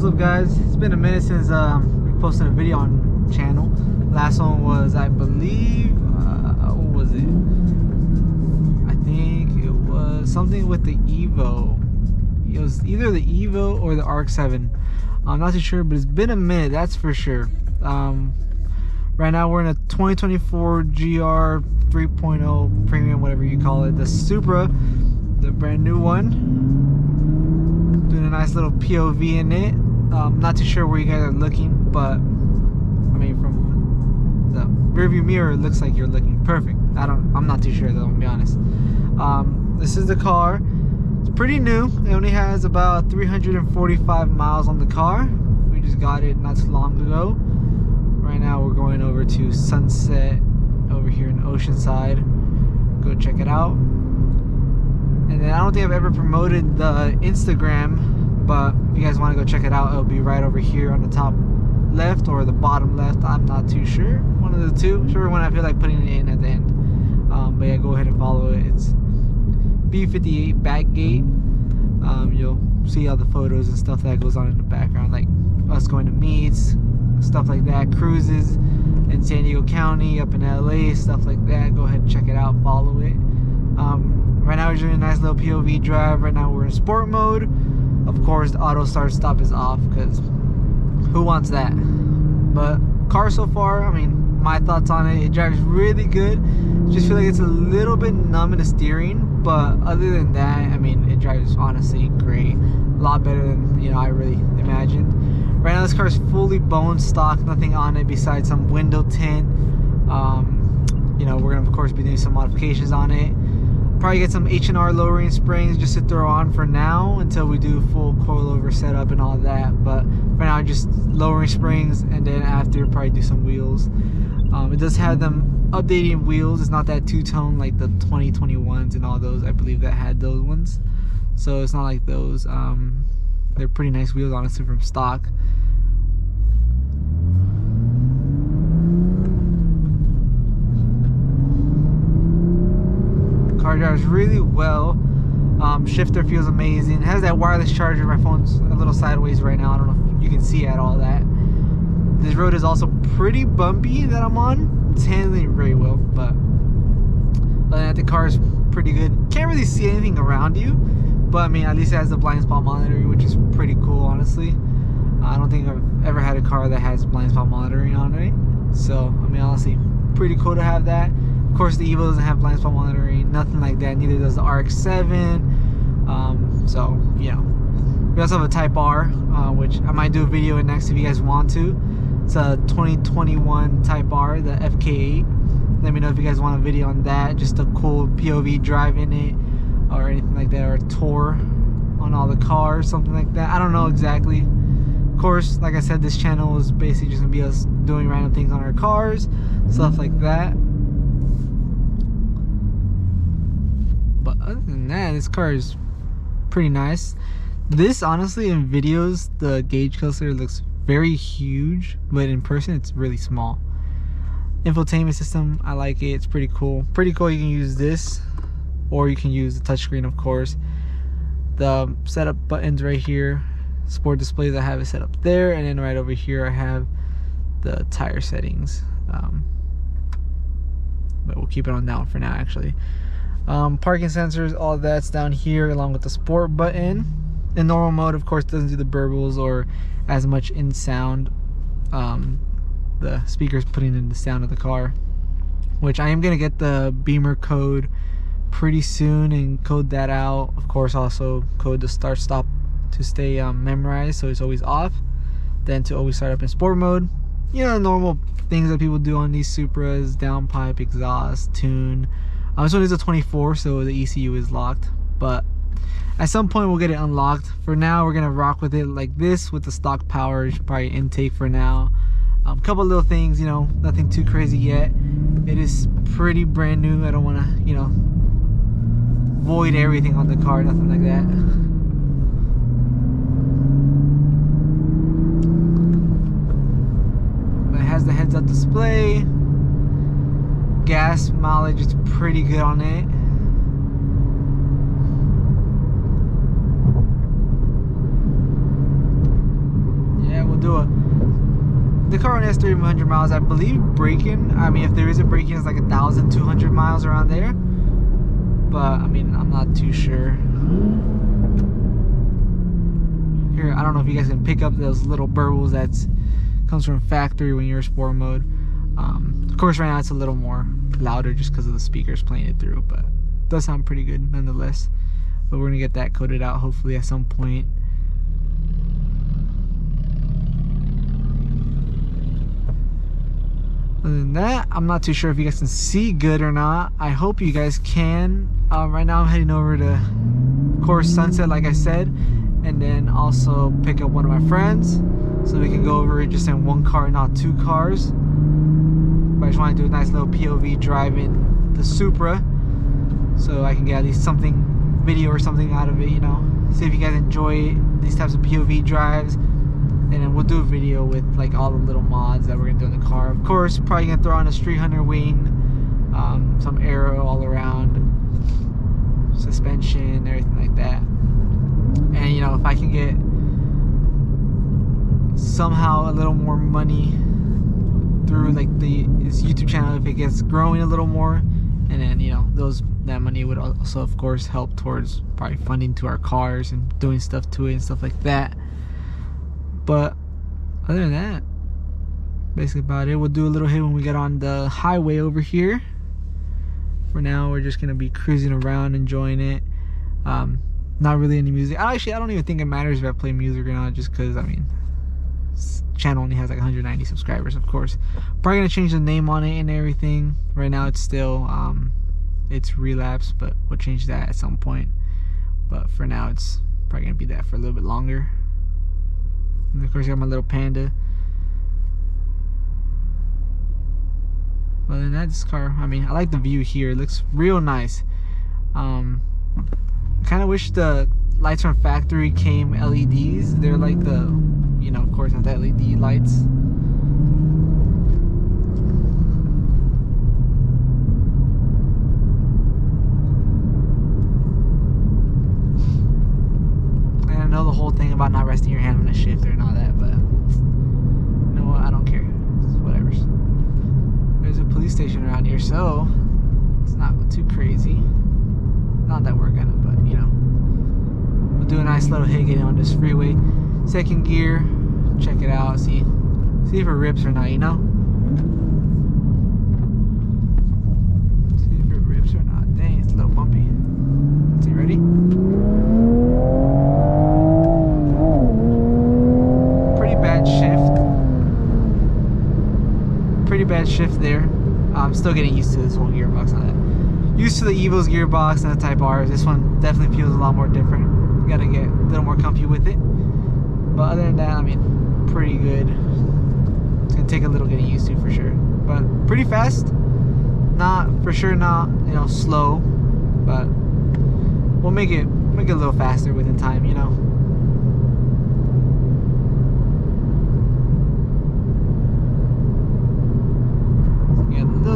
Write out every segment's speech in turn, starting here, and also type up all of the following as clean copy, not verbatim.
up, guys? It's been a minute since we posted a video on channel. Last one was, I believe, what was it? I think it was something with the Evo. It was either the Evo or the RX-7. I'm not too sure, but it's been a minute, that's for sure. Right now we're in a 2024 GR 3.0 premium, whatever you call it, the Supra, the brand new one. Doing a nice little POV in it. Not too sure where you guys are looking, but I mean, from the rearview mirror, it looks like you're looking perfect. I'm not too sure though, I'm gonna be honest. This is the car. It's pretty new. It only has about 345 miles on the car. We just got it not too long ago. Right now we're going over to Sunset over here in Oceanside. Go check it out. And then I don't think I've ever promoted the Instagram, but if you guys want to go check it out, it'll be right over here on the top left or the bottom left. I'm not too sure. One of the two. Sure, when I feel like putting it in at the end. But yeah, go ahead and follow it. It's B58 Backgate. You'll see all the photos and stuff that goes on in the background, like us going to meets, stuff like that, cruises in San Diego County, up in LA, stuff like that. Go ahead and check it out, follow it. Right now we're doing a nice little POV drive. Right now we're in sport mode. Of course, the auto start stop is off because who wants that? But car so far, I mean, my thoughts on it, it drives really good. Just feel like it's a little bit numb in the steering, but other than that, I mean, it drives honestly great. A lot better than, you know, I really imagined. Right now this car is fully bone stock, nothing on it besides some window tint. You know, we're gonna of course be doing some modifications on it. Probably get some H&R lowering springs just to throw on for now until we do full coilover setup and all that. But for now, just lowering springs, and then after probably do some wheels. It does have them updating wheels. It's not that two-tone like the 2021s and all those. I believe that had those ones, so it's not like those. They're pretty nice wheels, honestly, from stock. Car drives really well. Shifter feels amazing. It has that wireless charger. My phone's a little sideways right now. I don't know if you can see at all that. This road is also pretty bumpy that I'm on. It's handling very well, but other than that, the car is pretty good. Can't really see anything around you, but I mean, at least it has the blind spot monitoring, which is pretty cool, honestly. I don't think I've ever had a car that has blind spot monitoring on it. So, I mean, honestly, pretty cool to have that. Of course, the Evo doesn't have blind spot monitoring, nothing like that. Neither does the RX-7. So, you know. We also have a Type R, which I might do a video in next if you guys want to. It's a 2021 Type R, the FK8. Let me know if you guys want a video on that. Just a cool POV drive in it, or anything like that, or a tour on all the cars, something like that. I don't know exactly. Of course, like I said, this channel is basically just gonna be us doing random things on our cars, stuff like that. But other than that, this car is pretty nice. This, honestly, in videos, the gauge cluster looks very huge, but in person it's really small. Infotainment system, I like it. It's pretty cool. Pretty cool. You can use this, or you can use the touchscreen, of course. The setup buttons right here, sport displays, I have it set up there, and then right over here I have the tire settings. But we'll keep it on down for now, actually. Parking sensors, all that's down here, along with the sport button. In normal mode, of course, doesn't do the burbles or as much in sound. The speakers putting in the sound of the car, which I am gonna get the Beamer code pretty soon and code that out. Of course, also code the start stop to stay memorized, so it's always off, then to always start up in sport mode. You know, normal things that people do on these Supras: downpipe, exhaust, tune. This one is a 24, so the ECU is locked, but at some point we'll get it unlocked. For now, we're gonna rock with it like this with the stock power, probably intake for now. Couple little things, you know, nothing too crazy yet. It is pretty brand new. I don't want to, you know, void everything on the car, nothing like that. But it has the heads-up display. Gas mileage is pretty good on it. the car only has 3,100 miles. I believe break-in, I mean, if there is a break-in, it's like 1,200 miles around there. But I mean, I'm not too sure. Here, I don't know if you guys can pick up those little burbles that comes from factory when you're in sport mode. Of course, right now it's a little more louder just because of the speakers playing it through, but it does sound pretty good nonetheless. But we're gonna get that coded out hopefully at some point. Other than that, I'm not too sure if you guys can see good or not. I hope you guys can. Right now I'm heading over to, of course, Sunset, like I said, and then also pick up one of my friends so we can go over just in one car, not two cars. But I just want to do a nice little POV driving the Supra so I can get at least something, video or something out of it, you know. See if you guys enjoy these types of POV drives. And then we'll do a video with like all the little mods that we're gonna do in the car. Of course, probably gonna throw on a street hunter wing, some aero all around, suspension, everything like that. And you know, if I can get somehow a little more money through like this YouTube channel, if it gets growing a little more, and then you know, that money would also of course help towards probably funding to our cars and doing stuff to it and stuff like that. But other than that, basically about it. We'll do a little hit when we get on the highway over here. For now, we're just gonna be cruising around, enjoying it. Not really any music. Actually, I don't even think it matters if I play music or not, just because I mean, this channel only has like 190 subscribers, of course. Probably gonna change the name on it and everything. Right now, it's still it's Relapse, but we'll change that at some point. But for now, it's probably gonna be that for a little bit longer. And of course, I got my little Panda. Other than that, this car, I mean, I like the view here. It looks real nice. Kind of wish the lights from factory came LEDs. They're like the, you know, of course, not the LED lights. And I know the whole thing about not resting your hand on a shifter and all that, but you know what? I don't care. It's whatever. There's a police station around here, so let's not go too crazy. Not that we're gonna, but you know, we'll do a nice little hit getting on this freeway. Second gear, check it out, see if it rips or not, you know? See if it rips or not. Dang, it's a little bumpy. Let's see, ready? Pretty bad shift there. I'm still getting used to this whole gearbox on it. Used to the Evo's gearbox and the Type R's. This one definitely feels a lot more different. You gotta get a little more comfy with it. But other than that, I mean, pretty good. It's gonna take a little getting used to for sure. But pretty fast. Not for sure, not, you know, slow. But we'll make it a little faster within time, you know.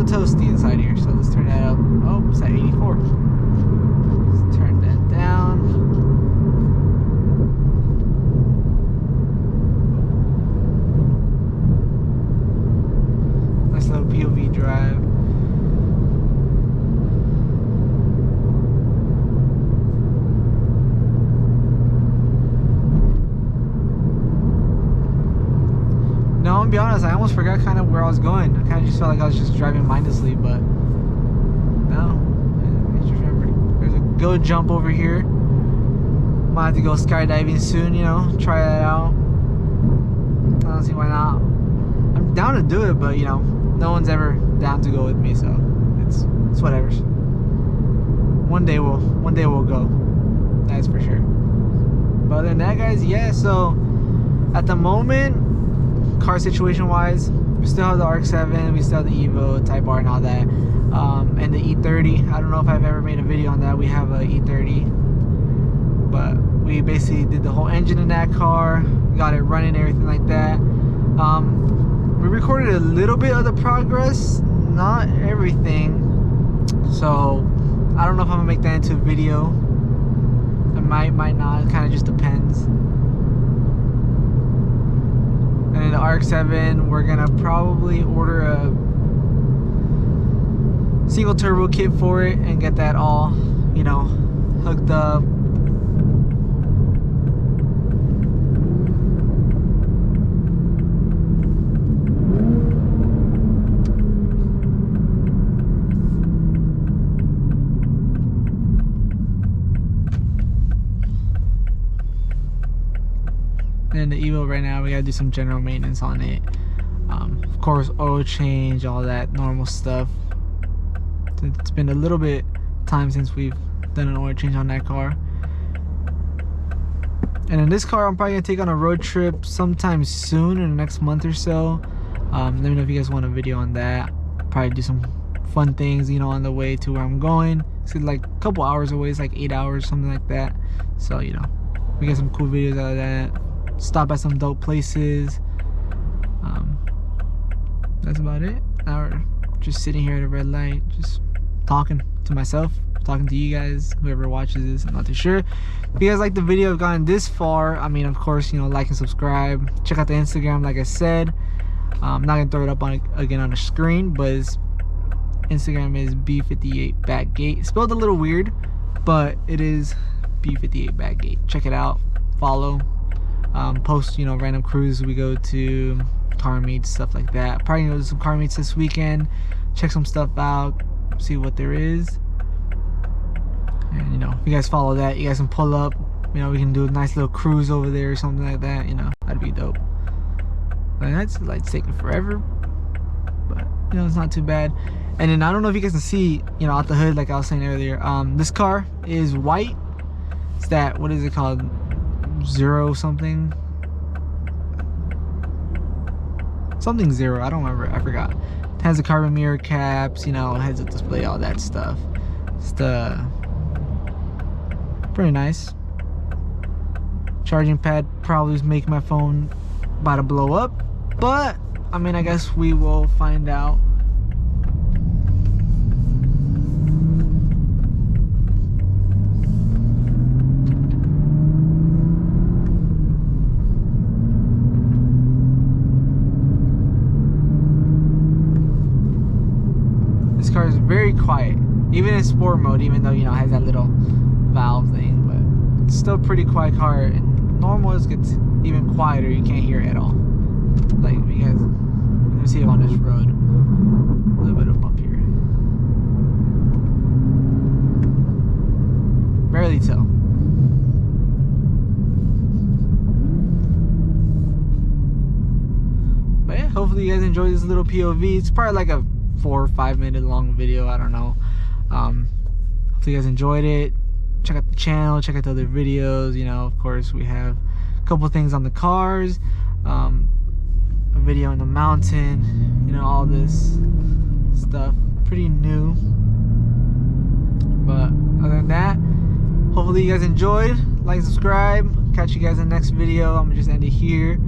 Toasty inside here, so let's turn that up. Oh, it's at 84. Let's turn that down. Nice little POV drive. No, I'm gonna be honest, I almost forgot kind of where I was going. I kind of just felt like I was just driving mindlessly, but no, I just remembered. There's a go jump over here. Might have to go skydiving soon, you know, try that out. I don't see why not. I'm down to do it, but you know, no one's ever down to go with me, so it's whatever. One day we'll go. That's for sure. But other than that, guys, yeah. So at the moment, car situation wise, we still have the RX-7, we still have the Evo, Type R and all that, and the E30. I don't know if I've ever made a video on that. We have a E30, but we basically did the whole engine in that car, got it running, everything like that. We recorded a little bit of the progress, not everything, so I don't know if I'm gonna make that into a video. I might not, it kind of just depends. And the RX-7. We're gonna probably order a single turbo kit for it and get that all, you know, hooked up. And the Evo right now, we gotta do some general maintenance on it. Of course, oil change, all that normal stuff. It's been a little bit time since we've done an oil change on that car. And in this car, I'm probably gonna take on a road trip sometime soon in the next month or so. Let me know if you guys want a video on that. Probably do some fun things, you know, on the way to where I'm going. It's like a couple hours away. It's like 8 hours, something like that. So, you know, we get some cool videos out of that. Stop at some dope places. That's about it. Now we're just sitting here at a red light, just talking to myself, talking to you guys, whoever watches this. I'm not too sure. If you guys like the video, gotten this far, I mean, of course, you know, like and subscribe. Check out the Instagram, like I said. I'm not gonna throw it up on again on the screen, but Instagram is B58backgate. Spelled a little weird, but it is B58backgate. Check it out. Follow. Post, you know, random cruises we go to, car meets, stuff like that. Probably go to some car meets this weekend, check some stuff out, see what there is. And you know, if you guys follow that, you guys can pull up, you know, we can do a nice little cruise over there or something like that, you know, that'd be dope. And that's like taking forever, but you know, it's not too bad. And then I don't know if you guys can see, you know, out the hood, like I was saying earlier, this car is white. It's that, what is it called, zero something zero, I don't remember, I forgot. It has the carbon mirror caps, you know, heads up display, all that stuff. It's pretty nice. Charging pad probably is making my phone about to blow up, but I mean, I guess we will find out. This car is very quiet, even in sport mode, even though, you know, it has that little valve thing, but it's still a pretty quiet car. And normal it gets even quieter, you can't hear it at all. Like, you guys, let me see it on this road. A little bit of bump here. Barely tell. But yeah, hopefully you guys enjoy this little POV. It's probably like a 4 or 5 minute long video, I don't know. Hopefully you guys enjoyed it. Check out the channel, check out the other videos. You know, of course, we have a couple things on the cars, a video in the mountain, you know, all this stuff, pretty new. But other than that, hopefully you guys enjoyed. Like, subscribe. Catch you guys in the next video. I'm gonna just end it here.